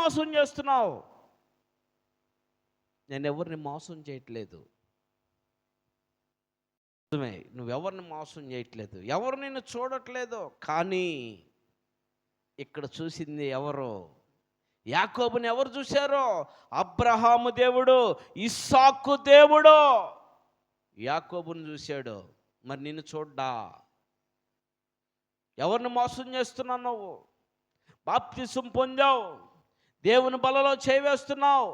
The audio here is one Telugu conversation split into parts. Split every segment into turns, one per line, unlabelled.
మోసం చేస్తున్నావు? నేను ఎవరిని మోసం చేయట్లేదు. నువ్వెవరిని మోసం చేయట్లేదు, ఎవరు నిన్ను చూడట్లేదు. కానీ ఇక్కడ చూసింది ఎవరు? యాకోబుని ఎవరు చూశారో? అబ్రహాము దేవుడు, ఇస్సాకు దేవుడు యాకోబుని చూశాడు. మరి నిన్ను చూడ్డా? ఎవరిని మోసం చేస్తున్నావు నువ్వు? బాప్తిసం పొందావు, దేవుని బలలో చేవేస్తున్నావు,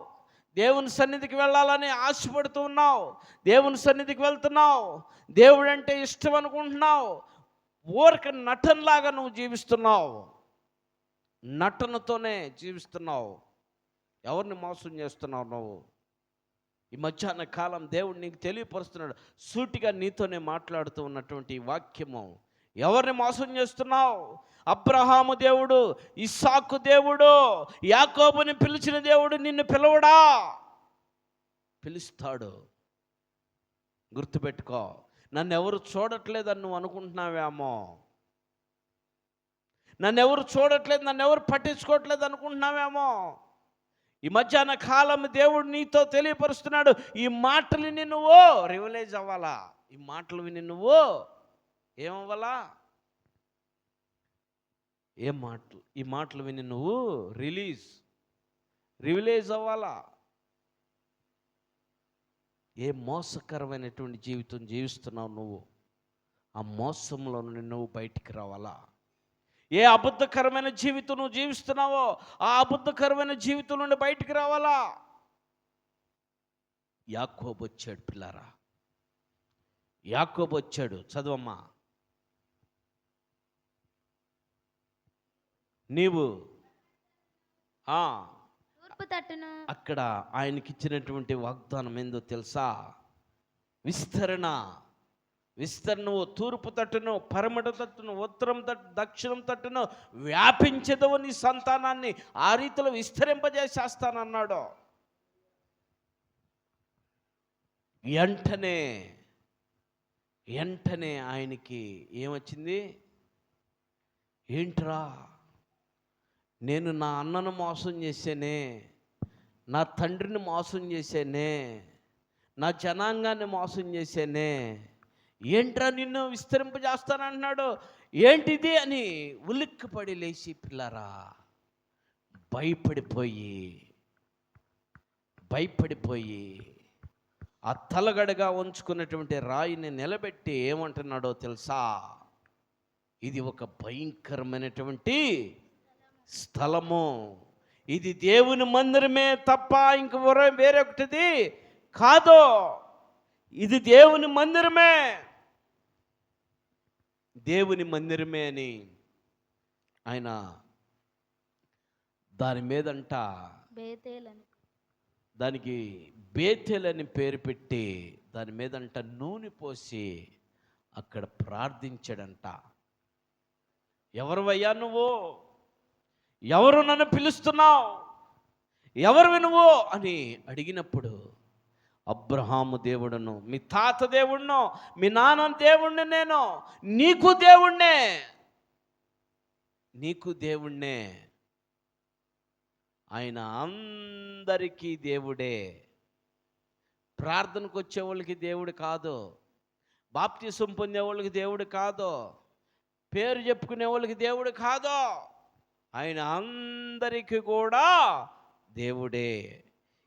దేవుని సన్నిధికి వెళ్ళాలని ఆశపడుతూ ఉన్నావు, దేవుని సన్నిధికి వెళ్తున్నావు, దేవుడు అంటే ఇష్టం అనుకుంటున్నావు. ఊరిక నటనలాగా నువ్వు జీవిస్తున్నావు, నటనతోనే జీవిస్తున్నావు. ఎవరిని మోసం చేస్తున్నావు నువ్వు? ఈ మధ్యాహ్న కాలం దేవుడు నీకు తెలియపరుస్తున్నాడు, సూటిగా నీతోనే మాట్లాడుతూ ఉన్నటువంటి వాక్యము. ఎవరిని మోసం చేస్తున్నావు? అబ్రహాము దేవుడు, ఇస్సాకు దేవుడు, యాకోబుని పిలిచిన దేవుడు నిన్ను పిలవడా? పిలుస్తాడు. గుర్తుపెట్టుకో. నన్ను ఎవరు చూడట్లేదని నువ్వు అనుకుంటున్నావేమో, నన్ను ఎవరు చూడట్లేదు, నన్ను ఎవరు పట్టించుకోవట్లేదు అనుకుంటున్నావేమో. ఈ మధ్యాహ్న కాలం దేవుడు నీతో తెలియపరుస్తున్నాడు. ఈ మాటలు విని నువ్వు రివలైజ్ అవ్వాలా. ఈ మాటలు విని నువ్వు ఏమవ్వాలా? ఏం మాటలు? ఈ మాటలు విని నువ్వు రివలైజ్ అవ్వాలా. ఏ మోసకరమైనటువంటి జీవితం జీవిస్తున్నావు నువ్వు? ఆ మోసంలో నుండి నువ్వు బయటికి రావాలా. ఏ అబద్ధకరమైన జీవితం నువ్వు జీవిస్తున్నావో ఆ అబద్ధకరమైన జీవితం నుండి బయటికి రావాలా. యాకోబు వచ్చాడు పిల్లారా, యాకోబు వచ్చాడు. చదవమ్మా. నీవు
తూర్పు తట్టును. అక్కడ
ఆయనకి ఇచ్చినటువంటి వాగ్దానం ఏందో తెలుసా? విస్తరణ. నువ్వు తూర్పు తట్టును, పరమట తట్టును, ఉత్తరం తట్టు, దక్షిణం తట్టును వ్యాపించదవు నీ సంతానాన్ని. ఆ రీతిలో విస్తరింపజేసేస్తానన్నాడు. వెంటనే ఆయనకి ఏమొచ్చింది? ఏంట్రా, నేను నా అన్నను మోసం చేశానే, నా తండ్రిని మోసం చేశానే, నా జనాంగాన్ని మోసం చేశానే, ఏంట్రా నిన్ను విస్తరింపజేస్తానంటున్నాడు, ఏంటిది అని ఉలిక్కిపడి లేచి పిల్లరా భయపడిపోయి ఆ తలగడగా ఉంచుకున్నటువంటి రాయిని నిలబెట్టి ఏమంటున్నాడో తెలుసా? ఇది ఒక భయంకరమైనటువంటి స్థలము, ఇది దేవుని మందిరమే తప్ప ఇంక వేరొకటిది కాదు, ఇది దేవుని మందిరమే అని ఆయన దాని మీదంట దానికి బేతేల్ అని పేరు పెట్టి దాని మీదంట నూనె పోసి అక్కడ ప్రార్థించాడంట. ఎవరివయ్యా నువ్వు? ఎవరు నన్ను పిలుస్తున్నావు? ఎవరివి నువ్వు అని అడిగినప్పుడు, అబ్రహాము దేవుడును, మీ తాత దేవుణ్ణో, మీ నాన్న దేవుణ్ణి నేను, నీకు దేవుణ్ణే. ఆయన అందరికీ దేవుడే. ప్రార్థనకు వచ్చేవాళ్ళకి దేవుడు కాదు, బాప్తిసం పొందేవాళ్ళకి దేవుడు కాదు, పేరు చెప్పుకునే వాళ్ళకి దేవుడు కాదు. ఆయన అందరికీ కూడా దేవుడే.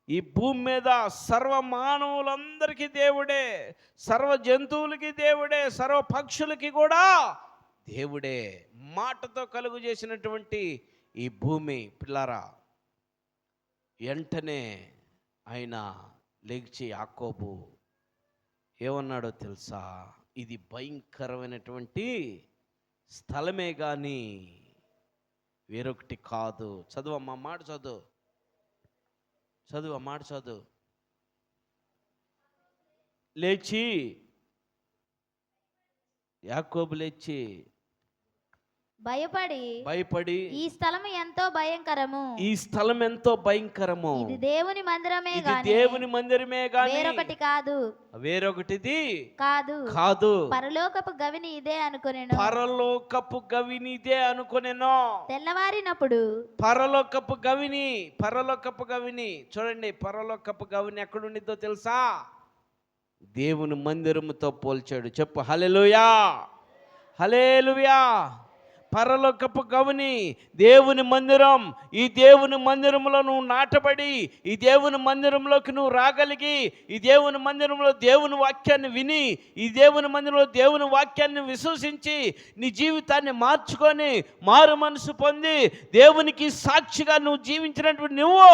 ఈ భూమి మీద సర్వ మానవులందరికీ దేవుడే, సర్వ జంతువులకి దేవుడే, సర్వ పక్షులకి కూడా దేవుడే. మాటతో కలుగు చేసినటువంటి ఈ భూమి పిల్లారా. వెంటనే ఆయన లేచి యాకోబు ఏమన్నాడో తెలుసా? ఇది భయంకరమైనటువంటి స్థలమే కానీ వేరొకటి కాదు. చదువమ్మా, మాట చదువు. లేచి యాకోబు లేచి
భయపడి ఈ స్థలము ఎంతో భయంకరము,
ఈ స్థలం ఎంతో భయంకరము,
ఇది దేవుని మందిరమే
ఇది
గాని
దేవుని మందిరమే గాని
వేరొకటి కాదు,
వేరొకటిది
కాదు
కాదు.
పరలోకపు గవిని ఇదే అనుకొనెను.
పరలోకపు గవిని ఇదే అనుకొనెను.
తెల్లవారినప్పుడు
పరలోకపు గవిని చూడండి. పరలోకపు గవిని ఎక్కడుండిద్దో తెలుసా? దేవుని మందిరముతో పోల్చాడు. చెప్పు హల్లెలూయా, హల్లెలూయా. పరలోకపు గవిని దేవుని మందిరం. ఈ దేవుని మందిరంలో నువ్వు నాటబడి, ఈ దేవుని మందిరంలోకి నువ్వు రాగలిగి, ఈ దేవుని మందిరంలో దేవుని వాక్యాన్ని విని, ఈ దేవుని మందిరంలో దేవుని వాక్యాన్ని విశ్వసించి నీ జీవితాన్ని మార్చుకొని మారు మనసు పొంది దేవునికి సాక్షిగా నువ్వు జీవించినటువంటి నువ్వు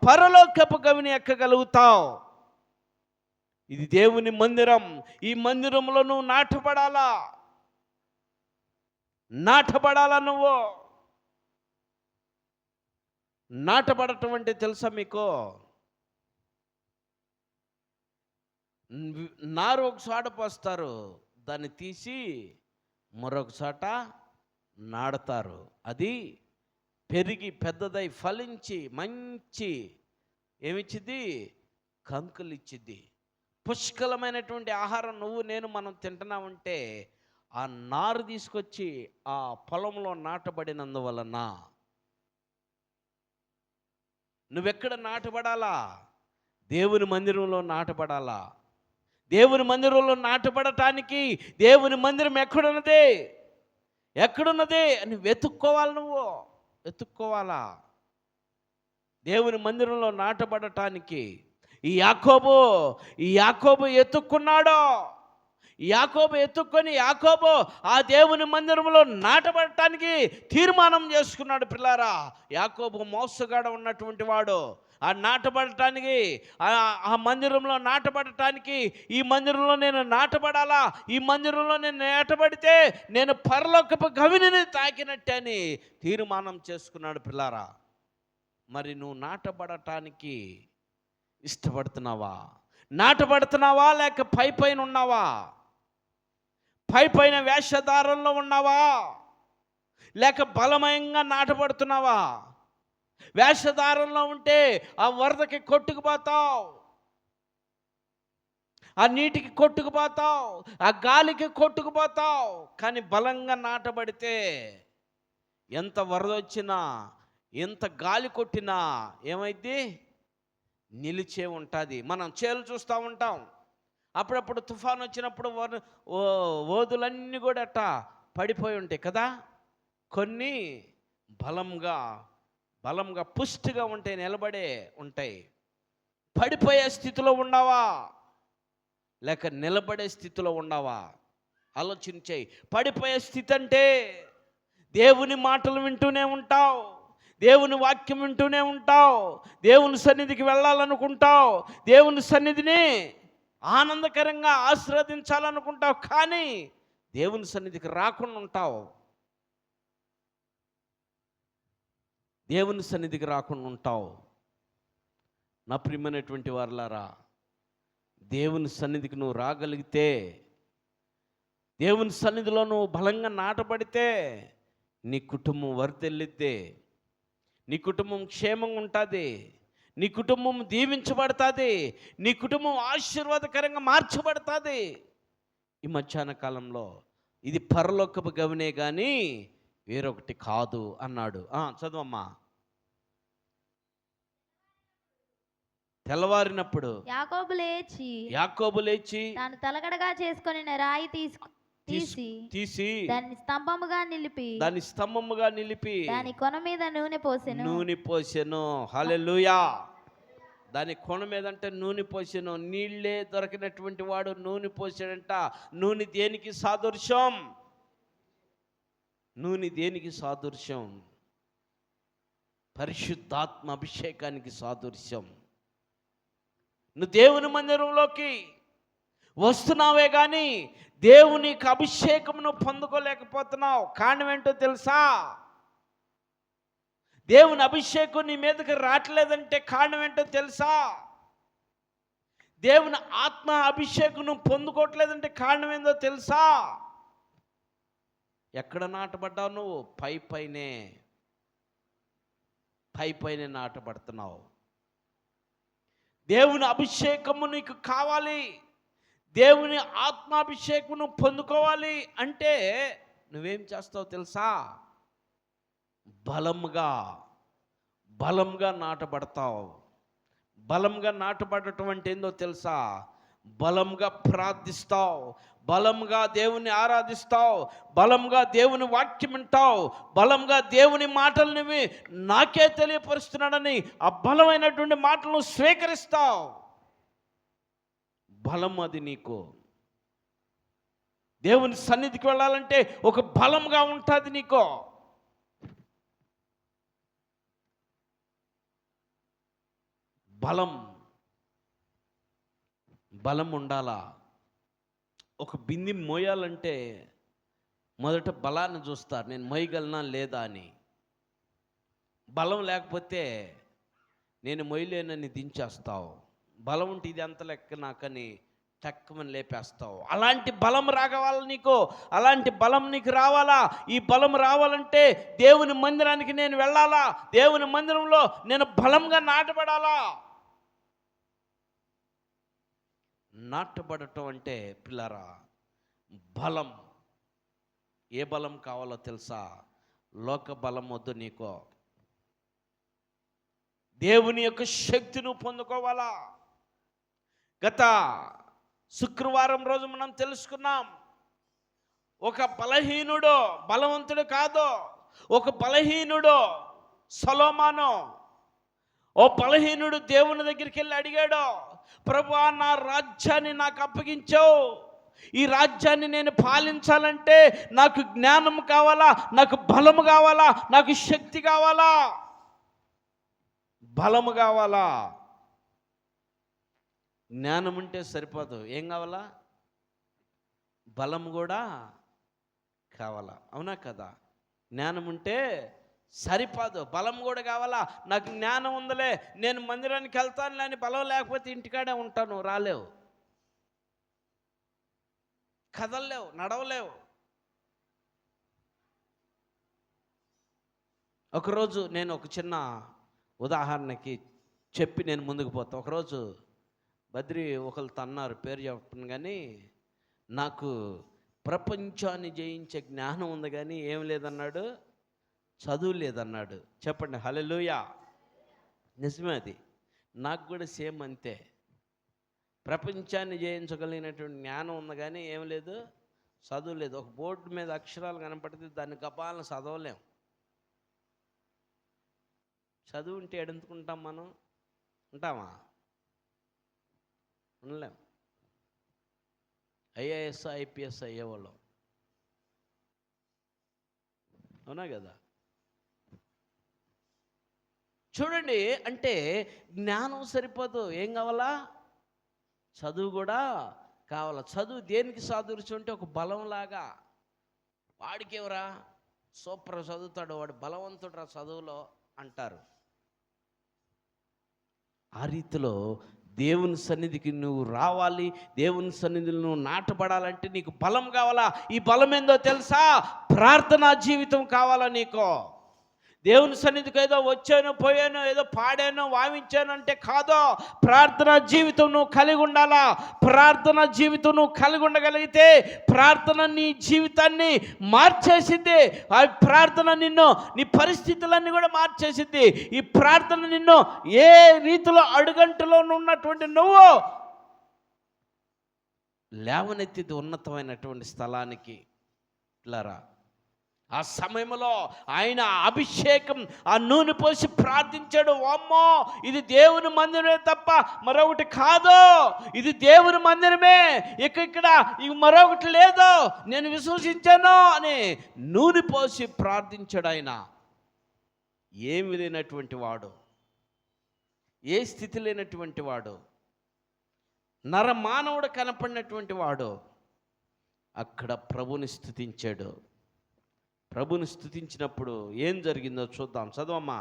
పరలోకపు గవిని ఎక్కగలుగుతావు. ఇది దేవుని మందిరం. ఈ మందిరంలో నువ్వు నాటబడాలా నువ్వు. నాటబడటం అంటే తెలుసా మీకు? నారు ఒక చోట పోస్తారు, దాన్ని తీసి మరొక చోట నాడతారు. అది పెరిగి పెద్దదై ఫలించి మంచి ఏమిచ్చిద్ది? కంకులు ఇచ్చిద్ది. పుష్కలమైనటువంటి ఆహారం నువ్వు నేను మనం తింటున్నామంటే ఆ నారు తీసుకొచ్చి ఆ పొలంలో నాటబడినందువలన. నువ్వెక్కడ నాటబడాలా? దేవుని మందిరంలో నాటబడాలా. దేవుని మందిరంలో నాటబడటానికి దేవుని మందిరం ఎక్కడున్నది అని వెతుక్కోవాలి. నువ్వు వెతుక్కోవాలా దేవుని మందిరంలో నాటబడటానికి. ఈ యాకోబు ఎత్తుక్కున్నాడు. యాకోబు ఆ దేవుని మందిరంలో నాటబడటానికి తీర్మానం చేసుకున్నాడు. పిల్లారా, యాకోబు మోసగాడ ఉన్నటువంటి వాడు. ఆ నాటబడటానికి, ఆ మందిరంలో నాటబడటానికి, ఈ మందిరంలో నేను నాటబడాలా, ఈ మందిరంలో నేను నాటబడితే నేను పరలోకపు గవిని తాకినట్టే అని తీర్మానం చేసుకున్నాడు. పిల్లారా, మరి నువ్వు నాటబడటానికి ఇష్టపడుతున్నావా? నాటబడుతున్నావా లేక పైన ఉన్నావా? పైన వేషధారంలో ఉన్నావా లేక బలమయంగా నాటబడుతున్నావా? వేషధారంలో ఉంటే ఆ వరదకి కొట్టుకుపోతావు, ఆ నీటికి కొట్టుకుపోతావు, ఆ గాలికి కొట్టుకుపోతావు. కానీ బలంగా నాటబడితే ఎంత వరద వచ్చినా, ఎంత గాలి కొట్టినా ఏమైంది? నిలిచే ఉంటుంది. మనం చేలు చూస్తూ ఉంటాం. అప్పుడప్పుడు తుఫాను వచ్చినప్పుడు ఓదులన్నీ కూడా అట్ట పడిపోయి ఉంటాయి కదా. కొన్ని బలంగా పుష్టిగా ఉంటాయి, నిలబడే ఉంటాయి. పడిపోయే స్థితిలో ఉన్నావా లేక నిలబడే స్థితిలో ఉన్నావా? ఆలోచించేయి. పడిపోయే స్థితి అంటే దేవుని మాటలు వింటూనే ఉంటావు, దేవుని వాక్యం వింటూనే ఉంటావు, దేవుని సన్నిధికి వెళ్ళాలనుకుంటావు, దేవుని సన్నిధిని ఆనందకరంగా ఆశీర్వదించాలనుకుంటావు. కానీ దేవుని సన్నిధికి రాకుండా ఉంటావు. దేవుని సన్నిధికి రాకుండా ఉంటావు. నా ప్రియమైనటువంటి వారలారా, దేవుని సన్నిధికి నువ్వు రాగలిగితే, దేవుని సన్నిధిలో నువ్వు బలంగా నాటబడితే నీ కుటుంబం వర్ధిల్లిద్ది, నీ కుటుంబం క్షేమంగా ఉంటుంది, నీ కుటుంబం దీవించబడుతుంది, నీ కుటుంబం ఆశీర్వాదకరంగా మార్చబడుతుంది. ఈ మధ్యాహ్న కాలంలో ఇది పరలోకపు గవినే కానీ వేరొకటి కాదు అన్నాడు. చదువమ్మా. తెల్లవారినప్పుడు యాకోబు లేచి
తాను తలగడగా చేసుకొని రాయి తీసి దాన్ని స్తంభముగా నిలిపి దాని కొన మీద నూనె పోసెను. హల్లెలూయా. దాని కొన మీద అంటే నూనె పోసెను. నీళ్ళే దొరికినటువంటి వాడు నూనె పోసాడంట. నూనె దేనికి సాదృశ్యం? నూనె దేనికి సాదృశ్యం? పరిశుద్ధాత్మ అభిషేకానికి సాదృశ్యం. నువ్వు దేవుని మందిరంలోకి వస్తున్నావే కానీ దేవునికి అభిషేకమును పొందుకోలేకపోతున్నావు. కారణం ఏంటో తెలుసా? దేవుని అభిషేకం నీ మీదకి రావట్లేదంటే కారణం ఏంటో తెలుసా? దేవుని ఆత్మ అభిషేకం పొందుకోవట్లేదంటే కారణం ఏందో తెలుసా?
ఎక్కడ నాటబడ్డావు నువ్వు? పైనే నాటబడుతున్నావు. దేవుని అభిషేకము నీకు కావాలి, దేవుని ఆత్మాభిషేకమును పొందుకోవాలి అంటే నువ్వేం చేస్తావు తెలుసా? బలంగా నాటబడతావు. బలంగా నాటబడటం అంటే ఏందో తెలుసా? బలంగా ప్రార్థిస్తావు, బలంగా దేవుని ఆరాధిస్తావు, బలంగా దేవుని వాక్యం వింటావు, బలంగా దేవుని మాటలని నాకే తెలియపరుస్తున్నాడని ఆ బలమైనటువంటి మాటలను స్వీకరిస్తావు. బలం అది నీకు. దేవుని సన్నిధికి వెళ్ళాలంటే ఒక బలంగా ఉంటుంది నీకు. బలం ఉండాలా. ఒక బింది మోయాలంటే మొదట బలాన్ని చూస్తారు, నేను మోయగలనా లేదా అని. బలం లేకపోతే నేను మొయ్యలేనని దించేస్తావు. బలం ఉంటే ఇది ఎంత లెక్క నాకని టక్కమని లేపేస్తావు. అలాంటి బలం రాగవాలి నీకు, అలాంటి బలం నీకు రావాలా. ఈ బలం రావాలంటే దేవుని మందిరానికి నేను వెళ్ళాలా, దేవుని మందిరంలో నేను బలంగా నాటబడాలా. నాటబడటం అంటే పిల్లరా బలం. ఏ బలం కావాలో తెలుసా? లోక బలం వద్దు నీకో, దేవుని యొక్క శక్తిని పొందుకోవాలా. గత శుక్రవారం రోజు మనం తెలుసుకున్నాం, ఒక బలహీనుడు బలవంతుడు కాదు, ఒక బలహీనుడు సొలొమోను. ఓ బలహీనుడు దేవుని దగ్గరికి వెళ్ళి అడిగాడు, ప్రభువా నా రాజ్యాన్ని నాకు అప్పగించావు, ఈ రాజ్యాన్ని నేను పాలించాలంటే నాకు జ్ఞానం కావాలా, నాకు బలము కావాలా, నాకు శక్తి కావాలా, బలము కావాలా. జ్ఞానం ఉంటే సరిపోదు, ఏం కావాలా? బలం కూడా కావాలా. అవునా కదా? జ్ఞానం ఉంటే సరిపోదు, బలం కూడా కావాలా. నాకు జ్ఞానం ఉందలే, నేను మందిరానికి వెళ్తాను అని బలం లేకపోతే ఇంటికాడే ఉంటాను, రాలేవు, కదలలేవు, నడవలేవు. ఒకరోజు నేను ఒక చిన్న ఉదాహరణకి చెప్పి నేను ముందుకు పోతాను. ఒకరోజు బద్రి ఒకళ్ళు అన్నారు, పేరు చెప్పను కానీ, నాకు ప్రపంచాన్ని జయించే జ్ఞానం ఉంది కానీ ఏం లేదన్నాడు, చదువు లేదన్నాడు. చెప్పండి హల్లెలూయా. నిజమే అది. నాకు కూడా సేమ్ అంతే. ప్రపంచాన్ని జయించగలిగినటువంటి జ్ఞానం ఉంది కానీ ఏం లేదు, చదువు లేదు. ఒక బోర్డు మీద అక్షరాలు కనపడితే దాన్ని గబాలను చదవలేం. చదువు ఉంటే ఎడెందుకుంటాం మనం? ఉంటామా? ఉండలేం. ఐఏఎస్ ఐపీఎస్ అయ్యేవాళ్ళం, అవునా కదా? చూడండి, అంటే జ్ఞానం సరిపోదు, ఏం కావాలా? చదువు కూడా కావాలా. చదువు దేనికి సాదృశ్యం అంటే ఒక బలంలాగా. వాడికి ఎవరా సూపర్ చదువుతాడు, వాడు బలవంతుడు రా చదువులో అంటారు. ఆ రీతిలో దేవుని సన్నిధికి నువ్వు రావాలి, దేవుని సన్నిధిలో నువ్వు నాటబడాలంటే నీకు బలం కావాలా. ఈ బలం ఏందో తెలుసా? ప్రార్థనా జీవితం కావాలా నీకు. దేవుని సన్నిధికి ఏదో వచ్చాను పోయాను, ఏదో పాడాను వాయించాను అంటే కాదో. ప్రార్థనా జీవితం నువ్వు కలిగి ఉండాలా. ప్రార్థనా జీవితం నువ్వు కలిగి ఉండగలిగితే ప్రార్థన నీ జీవితాన్ని మార్చేసింది. ఆ ప్రార్థన నిన్ను, నీ పరిస్థితులన్నీ కూడా మార్చేసింది. ఈ ప్రార్థన నిన్ను ఏ రీతిలో అడుగంటలో ఉన్నటువంటి నువ్వు లేవనెత్తిది ఉన్నతమైనటువంటి స్థలానికి. ఇట్లారా ఆ సమయంలో ఆయన అభిషేకం, ఆ నూనె పోసి ప్రార్థించాడు. అమ్మో, ఇది దేవుని మందిరమే తప్ప మరొకటి కాదు, ఇది దేవుని మందిరమే, ఇక్కడ మరొకటి లేదు, నేను విశ్వసించాను అని నూనె పోసి ప్రార్థించాడు. ఆయన ఏమి లేనటువంటి వాడు, ఏ స్థితి లేనటువంటి వాడు, నరమానవుడు కనపడినటువంటి వాడు అక్కడ ప్రభుని స్తుతించాడు. ప్రభుని స్తుతించినప్పుడు ఏం జరిగిందో చూద్దాం. చదవమ్మా.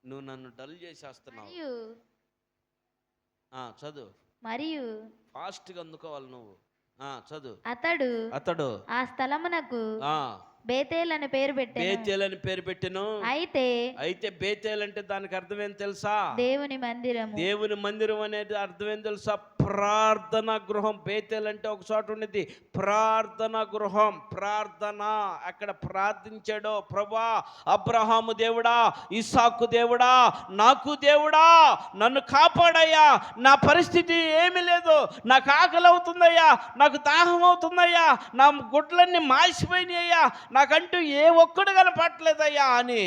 నువ్వు నన్ను డల్ చేసేస్తున్నావు. చదువు,
మరియు
ఫాస్ట్గా అందుకోవాలి నువ్వు. చదువు.
అతడు ఆ స్థలమునకు
ఆ
బేతేల్ అని పేరు పెట్టెను.
బేతేల్ అని పేరు పెట్టెను.
అయితే
బేతేల్ అంటే దానికి అర్థం ఏం తెలుసా?
దేవుని మందిరము.
దేవుని మందిరం అనేది అర్థం ఏం తెలుసా? ప్రార్థనా గృహం. బేతేల్ అంటే ఒక చోట ఉండేది ప్రార్థనా గృహం. ప్రార్థన, అక్కడ ప్రార్థించాడో, ప్రభువా అబ్రహాము దేవుడా, ఇస్సాకు దేవుడా, నాకు దేవుడా, నన్ను కాపాడయ్యా, నా పరిస్థితి ఏమీ లేదు, నాకు ఆకలి అవుతుందయ్యా, నాకు దాహం అవుతుందయ్యా, నా గుడ్లన్నీ మాసిపోయినాయ్యా, నాకంటూ ఏ ఒక్కడు కనపడలేదయ్యా అని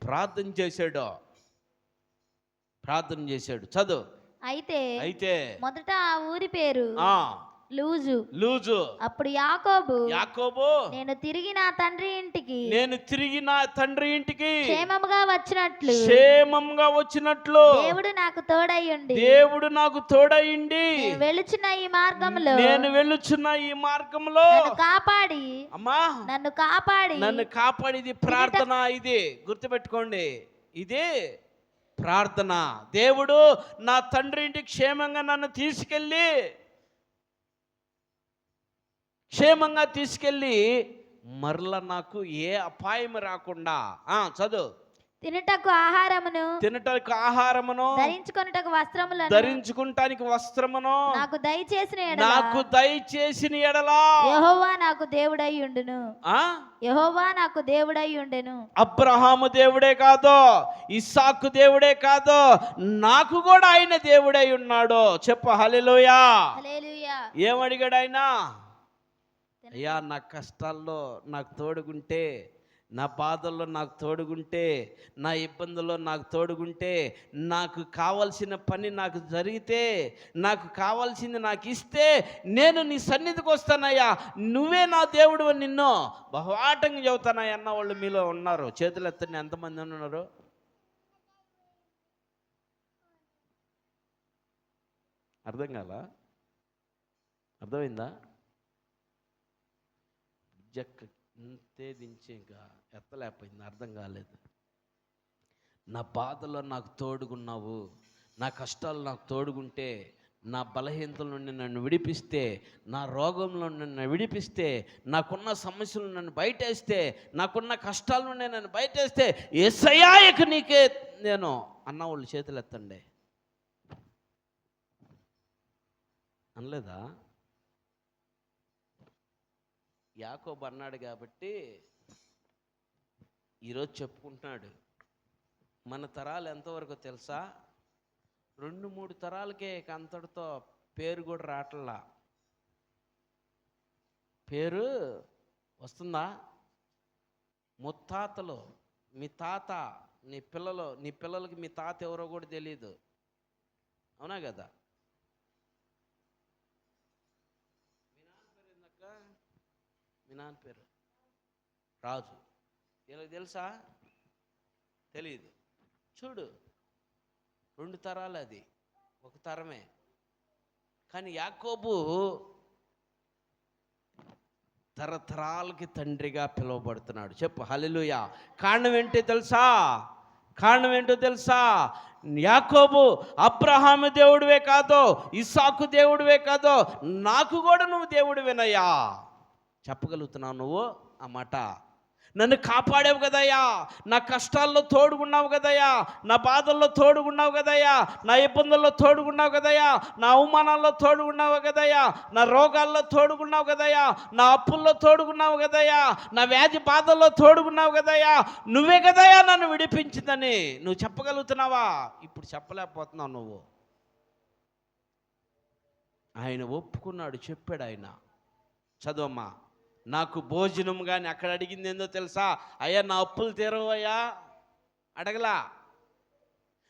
ప్రార్థన చేశాడు. చదువు. అయితే
మొదట ఆ ఊరి పేరు లూజు. అప్పుడు యాకోబు నేను తిరిగి నా తండ్రి ఇంటికి క్షేమముగా వచ్చినట్లు దేవుడు నాకు తోడయ్యుండి నేను వెళ్ళుచున్న ఈ మార్గంలో నన్ను కాపాడి ఇది ప్రార్థన. ఇది గుర్తుపెట్టుకోండి, ఇదే ప్రార్థన. దేవుడు నా తండ్రి ఇంటికి క్షేమంగా నన్ను తీసుకెళ్ళి మరల నాకు ఏ అపాయం రాకుండా చదువు. తినుటకు ఆహారమును ధరించుకుంటానికి వస్త్రమును నాకు దయచేసిన ఎడలా యెహోవా నాకు దేవుడై ఉండును. అబ్రహాము దేవుడే కాదు, ఇస్సాకు దేవుడే కాదు, నాకు కూడా ఆయన దేవుడై ఉన్నాడు. చెప్పు హల్లెలూయా. ఏమడిగాడు ఆయన? అయ్యా, నా కష్టాల్లో నాకు తోడుగుంటే, నా బాధల్లో నాకు తోడుగుంటే, నా ఇబ్బందుల్లో నాకు తోడుగుంటే, నాకు కావాల్సిన పని నాకు జరిగితే, నాకు కావాల్సింది నాకు ఇస్తే నేను నీ సన్నిధికి వస్తానయ్యా, నువ్వే నా దేవుడు అని నిన్ను బహువాటంగా చెబుతానయ్యా అన్న వాళ్ళు మీలో ఉన్నారు. చేతులు ఎత్తండి, ఎంతమంది ఉన్నారు? అర్థం కాలా? అర్థమైందా? ఇంతే దించి ఇంకా ఎత్తలేకపోయింది, అర్థం కాలేదు. నా బాధలో నాకు తోడుగున్నావు, నా కష్టాలు నాకు తోడుగుంటే, నా బలహీనతల నుండి నన్ను విడిపిస్తే, నా రోగంలో నన్ను విడిపిస్తే, నాకున్న సమస్యలు నన్ను బయటేస్తే, నాకున్న కష్టాల నుండి నన్ను బయటేస్తే, యేసయ్యా ఇక నీకే నేను అన్నవాళ్ళు చేతులు ఎత్తండి. అనలేదా? యాకోబు అన్నాడు కాబట్టి ఈరోజు చెప్పుకుంటున్నాడు. మన తరాలు ఎంతవరకు తెలుసా? 2-3 తరాలకే అంతటితో పేరు కూడా రావట్లా. పేరు వస్తుందా? ముత్తాతలు, మీ తాత, నీ పిల్లలకి మీ తాత ఎవరో కూడా తెలియదు. అవునా కదా? మీ నాన్న పేరు రాజు. ఇలా తెలుసా? తెలీదు. చూడు, 2 తరాలు, అది ఒక తరమే. కానీ యాకోబు తరతరాలకి తండ్రిగా పిలువబడుతున్నాడు. చెప్పు హల్లెలూయా. కారణం ఏంటో తెలుసా? యాకోబు అబ్రహాము దేవుడివే కాదు, ఇస్సాకు దేవుడివే కాదు, నాకు కూడా నువ్వు దేవుడివేనయ్యా. చెప్పగలుగుతున్నావు నువ్వు ఆ మాట? నన్ను కాపాడావు కదయ్యా, నా కష్టాల్లో తోడుగున్నావు కదయ్యా, నా బాధల్లో తోడుగున్నావు కదయ్యా, నా ఇబ్బందుల్లో తోడుగున్నావు కదయ్యా, నా అవమానాల్లో తోడుగున్నావు కదయ్యా, నా రోగాల్లో తోడుగున్నావు కదయ్యా, నా అప్పుల్లో తోడుగున్నావు కదయ్యా, నా వ్యాధి బాధల్లో తోడుగున్నావు కదయ్యా, నువ్వే కదయ్యా నన్ను విడిపించిందని నువ్వు చెప్పగలుగుతున్నావా? ఇప్పుడు చెప్పలేకపోతున్నావు నువ్వు. ఆయన ఒప్పుకున్నాడు, చెప్పాడు ఆయన. చదవమ్మా. నాకు భోజనం కానీ అక్కడ అడిగింది ఏందో తెలుసా? అయ్యా నా అప్పులు తీరవయ్యా అడగలా,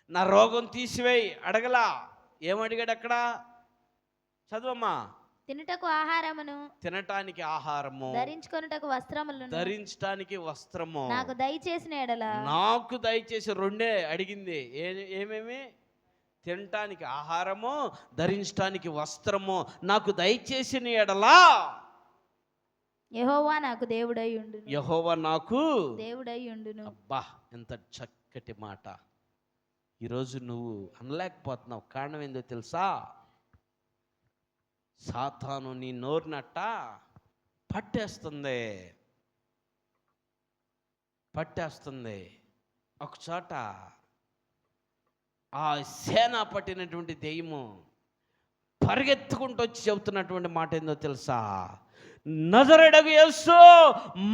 నా రోగం తీసివేయి అడగలా. ఏమడిగాడు అక్కడ? చదవమ్మా. తినటానికి ఆహారము, ధరించడానికి వస్త్రము నాకు దయచేసి 2 అడిగింది. ఏమేమి? తినటానికి ఆహారము, ధరించడానికి వస్త్రము నాకు దయచేసిన ఎడలా యెహోవా నాకు దేవుడై ఉండును. అబ్బా, ఎంత చక్కటి మాట. ఈరోజు నువ్వు అనలేకపోతున్నావు. కారణం ఏందో తెలుసా?
సాతాను నీ నోరునట్ట పట్టేస్తుంది. ఒకచోట ఆ సేన పట్టినటువంటి దెయ్యము పరిగెత్తుకుంటూ వచ్చి చెబుతున్నటువంటి మాట ఏందో తెలుసా? నజరేయుడగు యేసు,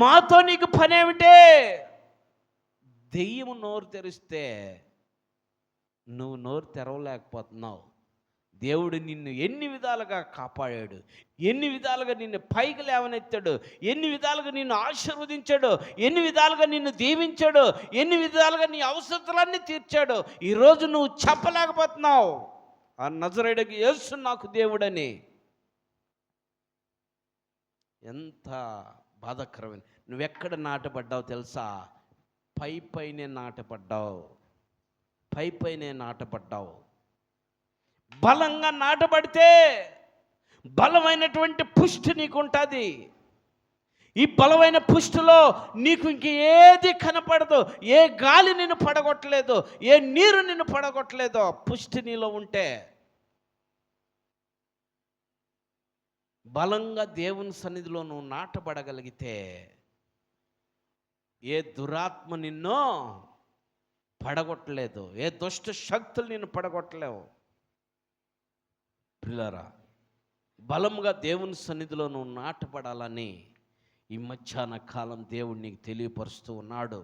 మాతో నీకు పనేమిటే? దెయ్యము నోరు తెరిస్తే నువ్వు నోరు తెరవలేకపోతున్నావు. దేవుడు నిన్ను ఎన్ని విధాలుగా కాపాడాడు, ఎన్ని విధాలుగా నిన్ను పైకి లేవనెత్తాడు, ఎన్ని విధాలుగా నిన్ను ఆశీర్వదించాడు, ఎన్ని విధాలుగా నిన్ను దీవించాడు, ఎన్ని విధాలుగా నీ అవసరాలన్నీ తీర్చాడు. ఈరోజు నువ్వు చెప్పలేకపోతున్నావు ఆ నజరేయుడగు యేసు నాకు దేవుడని. ఎంత బాధాకరమైన. నువ్వెక్కడ నాటపడ్డావు తెలుసా? పైనే నాటపడ్డావు. బలంగా నాటబడితే బలమైనటువంటి పుష్టి నీకు ఉంటుంది. ఈ బలమైన పుష్టిలో నీకు ఇంక ఏది కనపడదు. ఏ గాలి నిన్ను పడగొట్టలేదు, ఏ నీరు నిన్ను పడగొట్టలేదు. పుష్టి నీలో ఉంటే బలంగా దేవుని సన్నిధిలో నువ్వు నాటబడగలిగితే ఏ దురాత్మ నిన్ను పడగొట్టలేదు, ఏ దుష్ట శక్తులు నిన్ను పడగొట్టలేవు. ప్రియులారా, బలంగా దేవుని సన్నిధిలో నువ్వు నాటపడాలని ఈ మధ్యాహ్న కాలం దేవుడు నీకు తెలియపరుస్తూ ఉన్నాడు.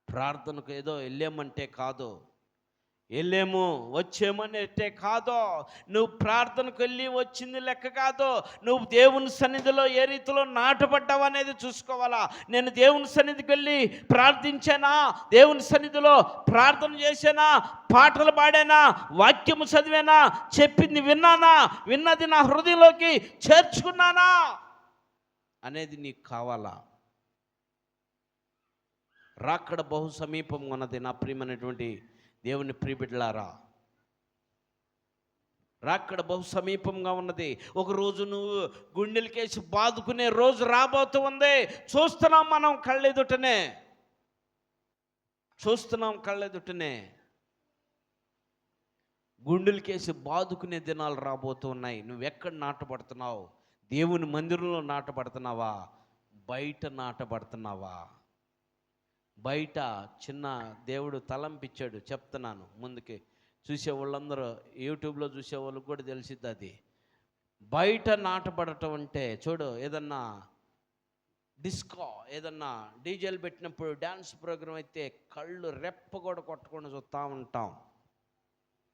ప్రార్థనకు ఏదో వెళ్ళామంటే కాదు, వెళ్ళాము వచ్చామనేటే కాదు. నువ్వు ప్రార్థనకు వెళ్ళి వచ్చింది లెక్క కాదు. నువ్వు దేవుని సన్నిధిలో ఏ రీతిలో నాటపడ్డావు అనేది చూసుకోవాలా. నేను దేవుని సన్నిధికి వెళ్ళి ప్రార్థించానా, దేవుని సన్నిధిలో ప్రార్థన చేశానా, పాటలు పాడానా, వాక్యము చదివానా, చెప్పింది విన్నానా, విన్నది నా హృదయంలోకి చేర్చుకున్నానా అనేది నీకు కావాలా. రాకడ బహు సమీపంగా ఉన్నది నా ప్రియమైనటువంటి దేవుని ప్రియబిడ్డలారా. రాకడ బహు సమీపంగా ఉన్నది. ఒకరోజు నువ్వు గుండెలకేసి బాదుకునే రోజు రాబోతూ ఉంది. చూస్తున్నాం మనం కళ్ళెదుటనే గుండెలకేసి బాదుకునే దినాలు రాబోతూ ఉన్నాయి. నువ్వెక్కడ నాటపడుతున్నావు? దేవుని మందిరంలో నాటపడుతున్నావా? బయట నాటపడుతున్నావా? బయట చిన్న దేవుడు తలంపిచ్చాడు, చెప్తున్నాను ముందుకి చూసే వాళ్ళందరూ, యూట్యూబ్లో చూసే వాళ్ళకి కూడా తెలిసిద్ది. అది బయట నాటపడటం అంటే చూడు, ఏదన్నా డిస్కో, ఏదన్నా డీజేలు పెట్టినప్పుడు డ్యాన్స్ ప్రోగ్రాం అయితే కళ్ళు రెప్ప కూడా కొట్టకుండా చూస్తూ ఉంటాం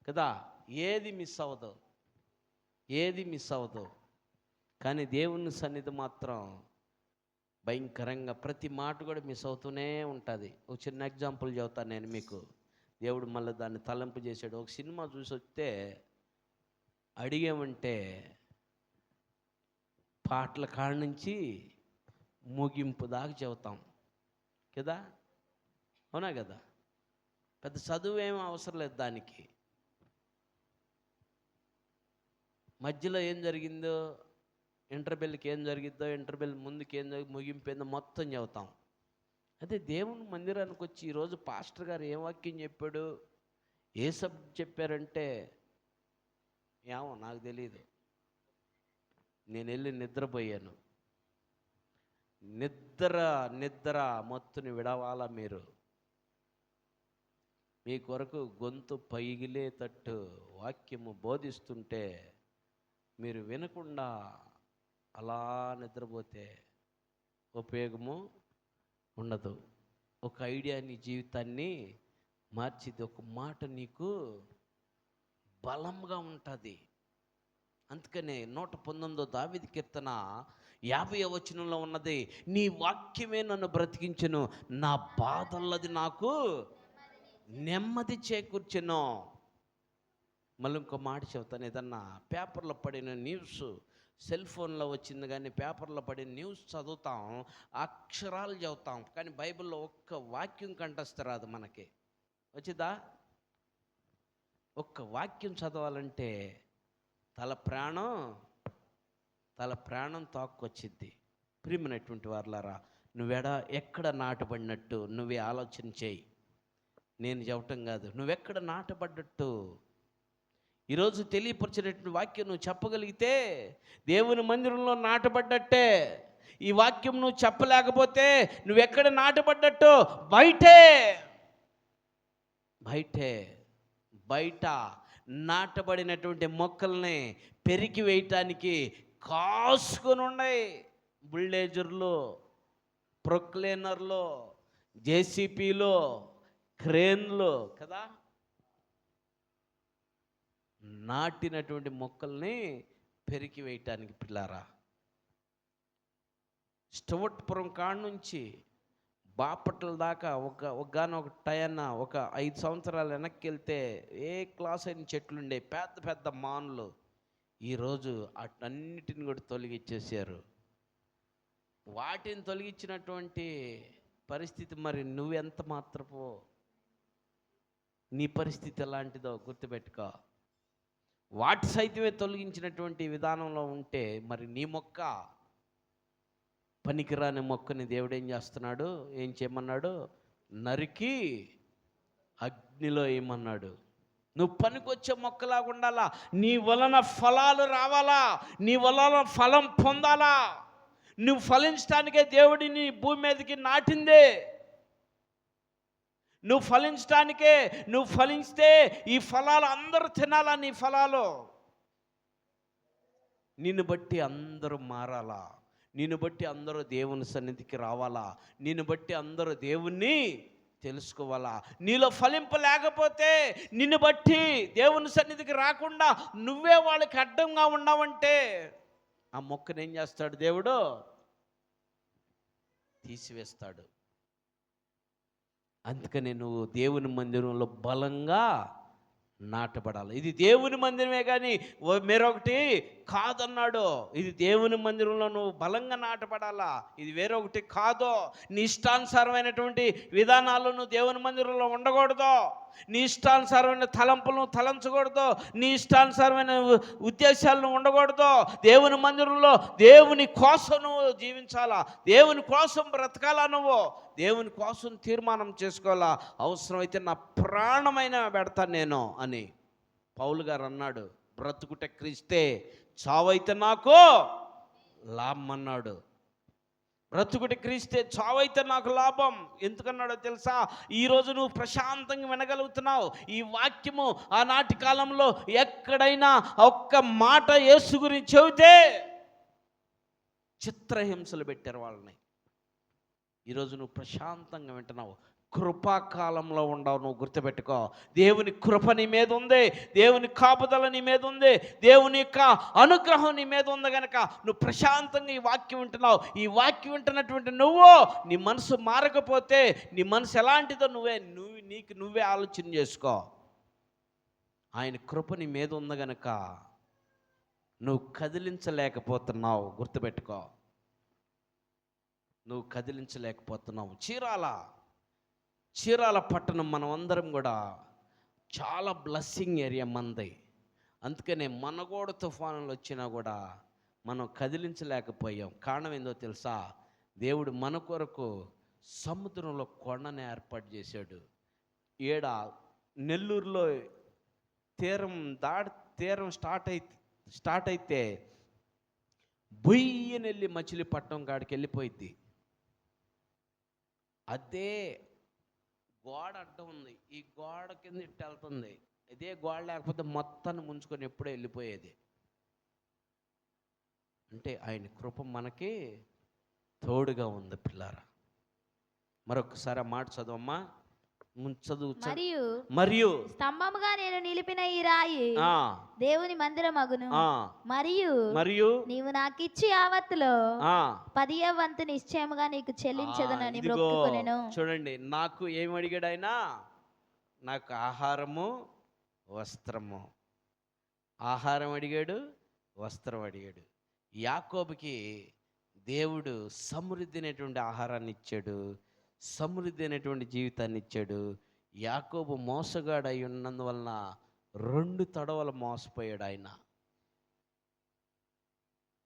కదా. ఏది మిస్ అవ్వదు. కానీ దేవుని సన్నిధి మాత్రం భయంకరంగా ప్రతి మాట కూడా మిస్ అవుతూనే ఉంటుంది. ఒక చిన్న ఎగ్జాంపుల్ చెబుతాను నేను మీకు. దేవుడు మళ్ళీ దాన్ని తలంపు చేశాడు. ఒక సినిమా చూసి వస్తే అడిగామంటే పాటల కాడ నుంచి ముగింపు దాకా చెబుతాం కదా, అవునా కదా. పెద్ద చదువు ఏమీ అవసరం లేదు దానికి. మధ్యలో ఏం జరిగిందో, ఇంటర్బెల్కి ఏం జరిగిద్దో, ఇంటర్బెల్ ముందుకు ఏం ముగింపోయిందో మొత్తం చెబుతాం. అదే దేవుని మందిరానికి వచ్చి ఈరోజు పాస్టర్ గారు ఏం వాక్యం చెప్పాడు, ఏ సబ్జెక్ట్ చెప్పారంటే ఏమో నాకు తెలియదు. నేను వెళ్ళి నిద్రపోయాను. నిద్ర మొత్తుని విడవాలా మీరు. మీ కొరకు గొంతు పైగిలేటట్టు వాక్యము బోధిస్తుంటే మీరు వినకుండా అలా నిద్రపోతే ఉపయోగము ఉండదు. ఒక ఐడియా నీ జీవితాన్ని మార్చిది. ఒక మాట నీకు బలంగా ఉంటుంది. అందుకనే 119 దావీదు కీర్తన 50వ వచనంలో ఉన్నది, నీ వాక్యమే నన్ను బ్రతికించెను, నా బాధల్లది నాకు నెమ్మది చేకూర్చెను. మళ్ళీ ఇంకో మాట చెబుతాను. ఏదన్నా పేపర్లో పడిన న్యూస్, సెల్ ఫోన్లో వచ్చింది కానీ పేపర్లో పడిన న్యూస్ చదువుతాం, అక్షరాలు చదువుతాం, కానీ బైబిల్లో ఒక్క వాక్యం కంఠస్థరాదు మనకి. వచ్చిందా? ఒక్క వాక్యం చదవాలంటే తల ప్రాణం తాక్కొచ్చిద్ది. ప్రియమైనటువంటి వారలారా, ఎక్కడ నాటబడినట్టు నువ్వే ఆలోచన చేయి. నేను చెప్పటం కాదు, నువ్వెక్కడ నాటబడ్డట్టు, ఈరోజు తెలియపరిచినటువంటి వాక్యం నువ్వు చెప్పగలిగితే దేవుని మందిరంలో నాటబడ్డట్టే. ఈ వాక్యం నువ్వు చెప్పలేకపోతే నువ్వెక్కడ నాటబడ్డట్టు? బయటే. బయట నాటబడినటువంటి మొక్కల్ని పెరికి వేయటానికి కాసుకొని ఉన్నాయి బుల్డేజర్లు, ప్రొక్లేనర్లు, జేసీపీలు, క్రేన్లు కదా. నాటినటువంటి మొక్కల్ని పెరికి వేయటానికి పిల్లారా. స్టవట్పురం కాడ నుంచి బాపట్ల దాకా ఒక టైన ఒక 5 సంవత్సరాలు వెనక్కి వెళ్తే ఏ క్లాస్ అయిన చెట్లుండే, పెద్ద పెద్ద మానులు. ఈరోజు అన్నిటిని కూడా తొలగిచ్చేసారు. వాటిని తొలగించినటువంటి పరిస్థితి మరి నువ్వెంత మాత్రపు, నీ పరిస్థితి ఎలాంటిదో గుర్తుపెట్టుకో. వాటి సైతమే తొలగించినటువంటి విధానంలో ఉంటే మరి నీ మొక్క, పనికిరాని మొక్కని దేవుడు ఏం చేస్తున్నాడు? ఏం చేయమన్నాడు? నరికి అగ్నిలో వేయమన్నాడు. నువ్వు పనికొచ్చే మొక్కలాగా ఉండాలా. నీ వలన ఫలాలు రావాలా, నీ వలన ఫలం పొందాలా. నువ్వు ఫలించడానికే దేవుడిని భూమి మీదకి నాటిందే. నువ్వు ఫలించడానికే, నువ్వు ఫలిస్తే ఈ ఫలాలు అందరూ తినాలా. నీ ఫలాలు నిన్ను బట్టి అందరూ మారాలా, నిన్ను బట్టి అందరూ దేవుని సన్నిధికి రావాలా, నిన్ను బట్టి అందరూ దేవుణ్ణి తెలుసుకోవాలా. నీలో ఫలింపు లేకపోతే, నిన్ను బట్టి దేవుని సన్నిధికి రాకుండా నువ్వే వాళ్ళకి అడ్డంగా ఉన్నావంటే ఆ మొక్కను ఏం చేస్తాడు? దేవుడు తీసివేస్తాడు. అందుకని నువ్వు దేవుని మందిరంలో బలంగా నాటబడాలి. ఇది దేవుని మందిరమే కానీ వేరొకటి కాదన్నాడు. ఇది దేవుని మందిరంలో నువ్వు బలంగా నాటబడాలా, ఇది వేరొకటి కాదు. నీ ఇష్టానుసారమైనటువంటి విధానాలు నువ్వు దేవుని మందిరంలో ఉండకూడదు. నీ ఇష్టానుసారమైన తలంపులను తలంచకూడదు. నీ ఇష్టానుసారమైన ఉద్దేశాలను ఉండకూడదు. దేవుని మందిరంలో దేవుని కోసం నువ్వు జీవించాలా, దేవుని కోసం బ్రతకాలా, నువ్వు దేవుని కోసం తీర్మానం చేసుకోవాలా. అవసరమైతే నా ప్రాణమైన పెడతాను నేను అని పౌలు గారు అన్నాడు. బ్రతుకుట క్రీస్తే, చావైతే నాకు లాభం అన్నాడు. బ్రతుకుట క్రీస్తే, చావైతే నాకు లాభం. ఎందుకన్నాడో తెలుసా? ఈరోజు నువ్వు ప్రశాంతంగా వినగలుగుతున్నావు. ఈ వాక్యము ఆనాటి కాలంలో ఎక్కడైనా ఒక్క మాట యేసు గురించి చెబితే చిత్రహింసలు పెట్టారు వాళ్ళని. ఈరోజు నువ్వు ప్రశాంతంగా వింటున్నావు. కృపాకాలంలో ఉండవు. నువ్వు గుర్తుపెట్టుకో. దేవుని కృప నీ మీద ఉంది, దేవుని కాపుదల నీ మీద ఉంది, దేవుని యొక్క అనుగ్రహం నీ మీద ఉంది కనుక నువ్వు ప్రశాంతంగా ఈ వాక్యం వింటున్నావు. ఈ వాక్యం వింటున్నటువంటి నువ్వు నీ మనసు మారకపోతే నీ మనసు ఎలాంటిదో నీకు నువ్వే ఆలోచన చేసుకో. ఆయన కృప నీ మీద ఉంది కనుక నువ్వు కదిలించలేకపోతున్నావు. గుర్తుపెట్టుకో, నువ్వు కదిలించలేకపోతున్నావు. చీరాల పట్టణం మనం అందరం కూడా చాలా బ్లెస్సింగ్ ఏరియా మనది. అందుకనే మనగోడ తుఫానులు వచ్చినా కూడా మనం కదిలించలేకపోయాం. కారణం ఏందో తెలుసా? దేవుడు మన కొరకు సముద్రంలో కొండను ఏర్పాటు చేశాడు. నెల్లూరులో తీరం స్టార్ట్ అయితే బొయ్యనెళ్ళి మచిలీపట్నం కాడికి వెళ్ళిపోయింది. అదే గోడ అడ్డం ఉంది, ఈ గోడ కింద ఇట్టు వెళ్తుంది. ఇదే గోడ లేకపోతే మొత్తాన్ని ముంచుకొని ఎప్పుడో వెళ్ళిపోయేది. అంటే ఆయన కృప మనకి తోడుగా ఉంది పిల్లారా. మరొకసారి ఆ మాట చదవమ్మా. మరియు
స్తంభముగా నేను నిలిపిన ఈ రాయి దేవుని మందిరమగును. మరియు నీవు నాకు ఇచ్చి యావత్తులో 10వ వంతు నిశ్చయముగా నీకు చెల్లించదనని మొక్కుకొనెను.
చూడండి, నాకు ఏమి అడిగాడు ఆయన? నాకు ఆహారము, వస్త్రము. ఆహారం అడిగాడు, వస్త్రం అడిగాడు. యాకోబుకి దేవుడు సమృద్ధి అయినటువంటి ఆహారాన్ని ఇచ్చాడు, సమృద్ధి అయినటువంటి జీవితాన్ని ఇచ్చాడు. యాకోబు మోసగాడు అయి ఉన్నందువలన 2 తడవల మోసపోయాడు. ఆయన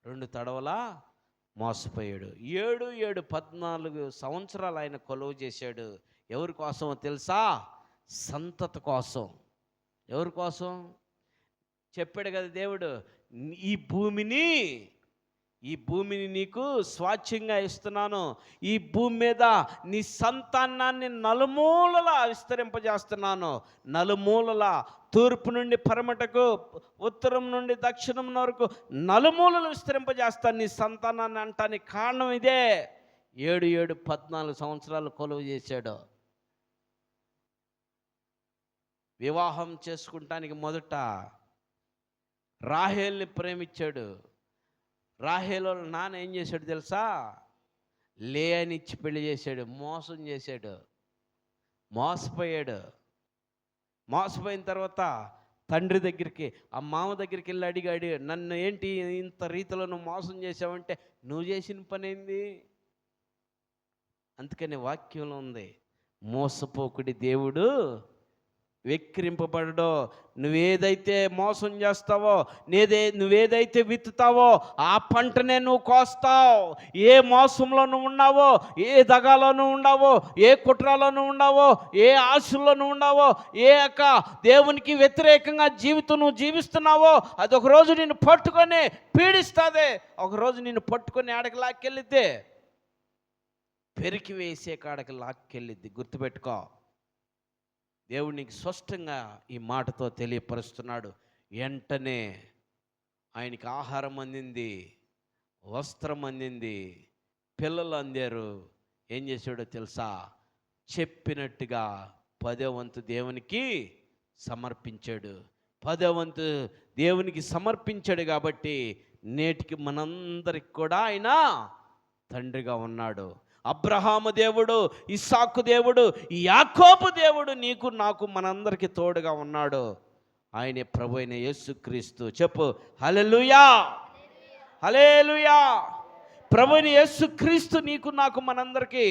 2 తడవల మోసపోయాడు. 14 సంవత్సరాలు ఆయన కొలువు చేశాడు. ఎవరి కోసమో తెలుసా? సంతతి కోసం. ఎవరి కోసం? చెప్పాడు కదా దేవుడు, ఈ భూమిని నీకు స్వాచ్ఛంగా ఇస్తున్నాను, ఈ భూమి మీద నీ సంతానాన్ని నలుమూలలా విస్తరింపజేస్తున్నాను, నలుమూలలా, తూర్పు నుండి పరమటకు, ఉత్తరం నుండి దక్షిణం వరకు నలుమూలలు విస్తరింపజేస్తాను నీ సంతానాన్ని అంటానికి కారణం ఇదే. 14 సంవత్సరాలు కొలువు చేశాడు. వివాహం చేసుకుంటానికి మొదట రాహేల్ని ప్రేమించాడు. రాహేలు వాళ్ళ నాన్న ఏం చేశాడు తెలుసా? లేయాని ఇచ్చి పెళ్లి చేశాడు. మోసం చేశాడు, మోసపోయాడు. మోసపోయిన తర్వాత తండ్రి దగ్గరికి, ఆ మామ దగ్గరికి వెళ్ళి అడిగాడు, నన్ను ఏంటి ఇంత రీతిలో నువ్వు మోసం చేసావంటే, నువ్వు చేసిన పని ఏంది? అందుకని వాక్యంలో ఉంది, మోసపోకుడి దేవుడు వెక్కిరింపబడడో. నువ్వేదైతే మోసం చేస్తావో, నువ్వేదైతే విత్తుతావో ఆ పంటనే నువ్వు కోస్తావు. ఏ మోసంలో నువ్వు ఉన్నావో, ఏ దగాలో నువ్వు ఉన్నావో, ఏ కుట్రలో నువ్వు ఉన్నావో, ఏ ఆశల్లో నువ్వు ఉన్నావో, ఏ దేవునికి వ్యతిరేకంగా జీవితం నువ్వు జీవిస్తున్నావో, అది ఒకరోజు నిన్ను పట్టుకొని పీడిస్తుంది. ఒకరోజు నిన్ను పట్టుకొని ఆడకి లాక్కెళ్ళిద్ది, పెరికి వేసే కాడకి లాక్కెళ్ళిద్ది. గుర్తుపెట్టుకో. దేవుడు నీకు స్పష్టంగా ఈ మాటతో తెలియపరుస్తున్నాడు. వెంటనే ఆయనకి ఆహారం అందింది, వస్త్రం అందింది, పిల్లలు అందారు. ఏం చేశాడో తెలుసా? చెప్పినట్టుగా 10వ వంతు దేవునికి సమర్పించాడు. 10వ వంతు దేవునికి సమర్పించాడు కాబట్టి నేటికి మనందరికి కూడా ఆయన తండ్రిగా ఉన్నాడు. అబ్రహాము దేవుడు, ఇస్సాకు దేవుడు, యాకోబు దేవుడు నీకు నాకు మనందరికీ తోడుగా ఉన్నాడు. ఆయనే ప్రభు అయిన యేసుక్రీస్తు. చెప్పు హల్లెలూయా, హల్లెలూయా. ప్రభు అయిన యేసుక్రీస్తు నీకు నాకు మనందరికీ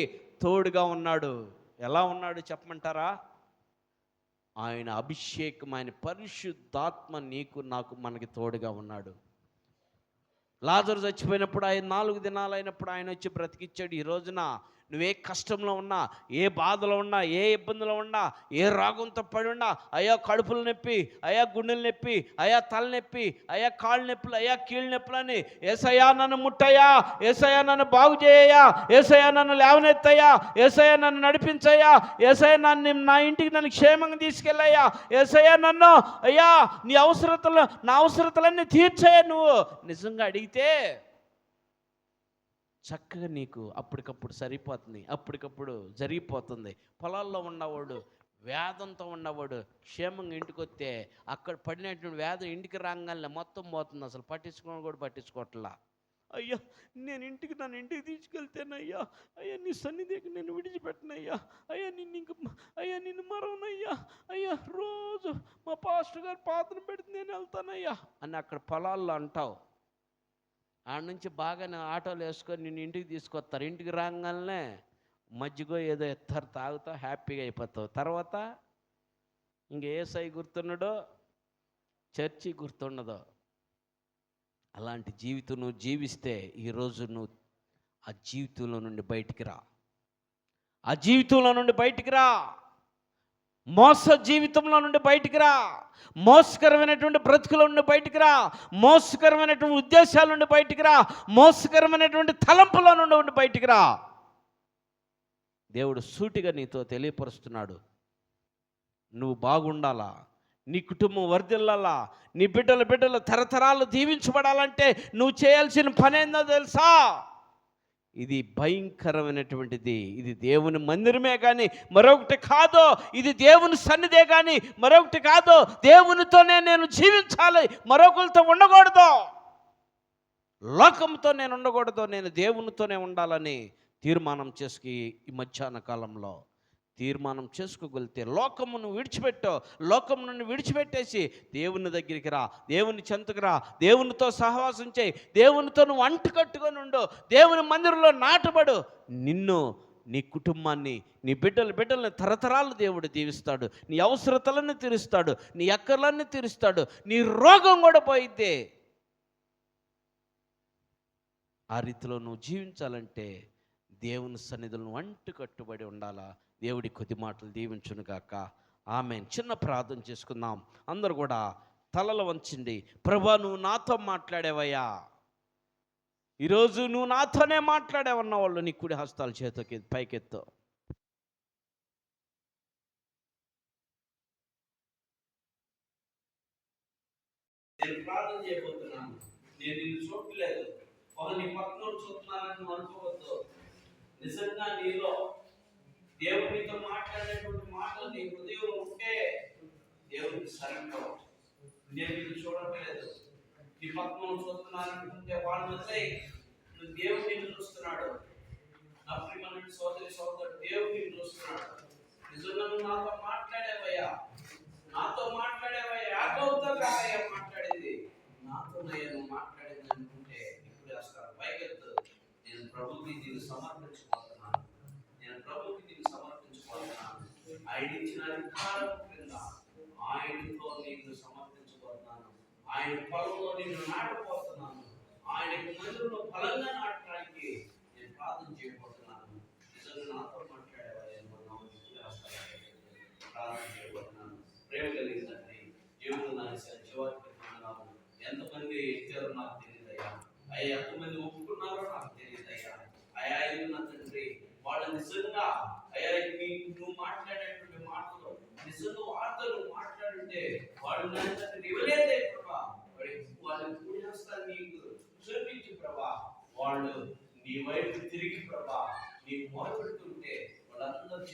తోడుగా ఉన్నాడు. ఎలా ఉన్నాడు చెప్పమంటారా? ఆయన అభిషేకం, ఆయన పరిశుద్ధాత్మ నీకు నాకు మనకి తోడుగా ఉన్నాడు. లాజరు చచ్చిపోయినప్పుడు ఆయన 4 దినాలు అయినప్పుడు ఆయన వచ్చి బ్రతికిచ్చాడు. ఈ రోజున నువ్వే కష్టంలో ఉన్నా, ఏ బాధలో ఉన్నా, ఏ ఇబ్బందులో ఉన్నా, ఏ రోగంతో పడి ఉన్నా, అయ్యా కడుపుల నొప్పి, అయ్యా గుండెల నొప్పి, అయ్యా తలనొప్పి, అయ్యా కాళ్ళ నొప్పులు, అయ్యా కీళ్ళ నొప్పులని, యేసయ్యా నన్ను ముట్టయ్యా, యేసయ్యా నన్ను బాగు చేయయ్యా, యేసయ్యా నన్ను లేవనెత్తయ్యా, యేసయ్యా నన్ను నడిపించయ్యా, యేసయ్యా నా ఇంటికి నన్ను క్షేమంగా తీసుకెళ్ళయ్యా, యేసయ్యా నన్ను, అయ్యా నీ అవసరతలు, నా అవసరతలన్నీ తీర్చయ్యా. నువ్వు నిజంగా అడిగితే చక్కగా నీకు అప్పటికప్పుడు సరిపోతుంది, అప్పటికప్పుడు జరిగిపోతుంది. పొలాల్లో ఉన్నవాడు, వేదంతో ఉన్నవాడు క్షేమంగా ఇంటికి వస్తే అక్కడ పడినటువంటి వేదం ఇంటికి రాగానే మొత్తం పోతుంది. అసలు పట్టించుకోవట్లా. అయ్యా నన్ను ఇంటికి తీసుకెళ్తేనయ్యా, అయ్యా నీ సన్నిధికి నేను విడిచిపెట్టనయ్యా, అయ్యా నిన్ను మరవనయ్యా, అయ్యా రోజు మా పాస్టర్ గారు పాత్ర పెడితే నేను వెళ్తానయ్యా అని అక్కడ పొలాల్లో అంటావు. ఆడ నుంచి బాగానే ఆటోలు వేసుకొని నిన్ను ఇంటికి తీసుకొస్తారు. ఇంటికి రాగానే మజ్జిగో ఏదో ఎత్తారు, తాగుతావు, హ్యాపీగా అయిపోతావు. తర్వాత ఇంక యేసయ్య గుర్తున్నాడో, చర్చి గుర్తుండదో. అలాంటి జీవితం నువ్వు జీవిస్తే ఈరోజు నువ్వు ఆ జీవితంలో నుండి బయటికి రా, ఆ జీవితంలో నుండి బయటికి రా, మోస జీవితంలో నుండి బయటికి రా, మోసకరమైనటువంటి బ్రతుకుల నుండి బయటికి రా, మోసకరమైనటువంటి ఉద్దేశాల నుండి బయటికి రా, మోసకరమైనటువంటి తలంపుల నుండి బయటికి రా. దేవుడు సూటిగా నీతో తెలియపరుస్తున్నాడు. నువ్వు బాగుండాలా, నీ కుటుంబం వర్ధిల్లాలా, నీ బిడ్డలు తరతరాలు దీవించబడాలంటే నువ్వు చేయాల్సిన పని ఏందో తెలుసా? ఇది భయంకరమైనటువంటిది. ఇది దేవుని మందిరమే కానీ మరొకటి కాదు. ఇది దేవుని సన్నిధే కానీ మరొకటి కాదు. దేవునితోనే నేను జీవించాలి, మరొకరితో ఉండకూడదు. లోకంతో నేను ఉండకూడదు, నేను దేవునితోనే ఉండాలని తీర్మానం చేసుకు ఈ మధ్యాహ్న కాలంలో తీర్మానం చేసుకోగలిగితే లోకమును విడిచిపెట్టో, లోకం నుండి విడిచిపెట్టేసి దేవుని దగ్గరికి రా, దేవుని చెంతకు రా, దేవునితో సహవాసం చేయి, దేవునితో నువ్వు అంటుకట్టుకొని ఉండు, దేవుని మందిరంలో నాటబడు. నిన్ను, నీ కుటుంబాన్ని, నీ బిడ్డల్ని తరతరాలు దేవుడు దీవిస్తాడు. నీ అవసరతలన్నీ తీరుస్తాడు, నీ అక్కర్లన్నీ తీరుస్తాడు, నీ రోగం కూడా పోయిద్దే. ఆ రీతిలో నువ్వు జీవించాలంటే దేవుని సన్నిధులను అంటుకట్టుబడి ఉండాలా. దేవుడి కొద్ది మాటలు దీవించును గాక. ఆమేన్. చిన్న ప్రార్థన చేసుకుందాం. అందరూ కూడా తలలు వంచండి. ప్రభా, నువ్వు నాతో మాట్లాడేవయ్యా, ఈరోజు నువ్వు నాతోనే మాట్లాడావన్న వాళ్ళు నీ కుడి హస్తాలు చేతికి పైకెత్తు. నేను ప్రార్థన చేయబోతున్నాను. నేను నిన్ను చూడలేదు, నీ పక్కన చూస్తున్నానని నువ్వు అనుకోవద్దు. నిజంగా నీలో దేవునితో మాట్లాడేటువంటి మాటలు నీ హృదయంలో ఉంటే దేవునికి సరిగ్గా. నేను నిన్ను చూడట్లేదు, నీ పక్కన చూస్తున్నానంటే వాళ్ళు దేవుడు నిన్ను చూస్తున్నాడు. నా ప్రియమైన సోదరి సోదరుడు, దేవుడు నిన్ను చూస్తున్నాడు. నిజంగా నువ్వు నాతో మాట్లాడేవయ్యా, నాతో మాట్లాడేవయ్యా, యాకోబుతో కాదయ్యా మాట్లాడింది, నాతో నువ్వు మాట్లాడింది అనుకుంటే ఇప్పుడు వేస్తాను. పైకెత్తు. నేను ప్రభుకి దీన్ని సమర్పించుకోతున్నాను, నేను ప్రభుకి దీన్ని సమర్పించుకోతున్నాను. ఆయన ఇచ్చిన అధికారం క్రింద ఆయనతో నేను సమర్పించుకోతున్నాను. ఆయన పొలంలో నేను నాటపోతున్నాను. ఆయన మందిరంలో బలంగా నాటడానికి నేను ప్రార్థన చేయబోతున్నాను. నిజంగా నాతో మాట్లాడేవాళ్ళు ప్రార్థన చేయబోతున్నాను. ప్రేమ కలిగిందండి. జీవితం జీవాత్మకం ఎంతమంది ఎత్తారో నాకు తెలియదయ్యా. అయ్యా ఎంతమంది ఒప్పుకున్నారో నాకు తెలియదయ్యా. అయ్యా ఇది నా తండ్రి, వాళ్ళు నిజంగా అయ్యా నువ్వు మాట్లాడేటువంటి మాటలు నిజంగా వార్తలు మాట్లాడుంటే వాళ్ళు నా తండ్రి ఇవ్వలేదే ప్రభా, వాళ్ళని పూజేస్తారు నీకు చూపించి ప్రభా, వాళ్ళు నీ వైపు తిరిగి ప్రభా నీకు మొదలుపెడుతుంటే వాళ్ళందరూ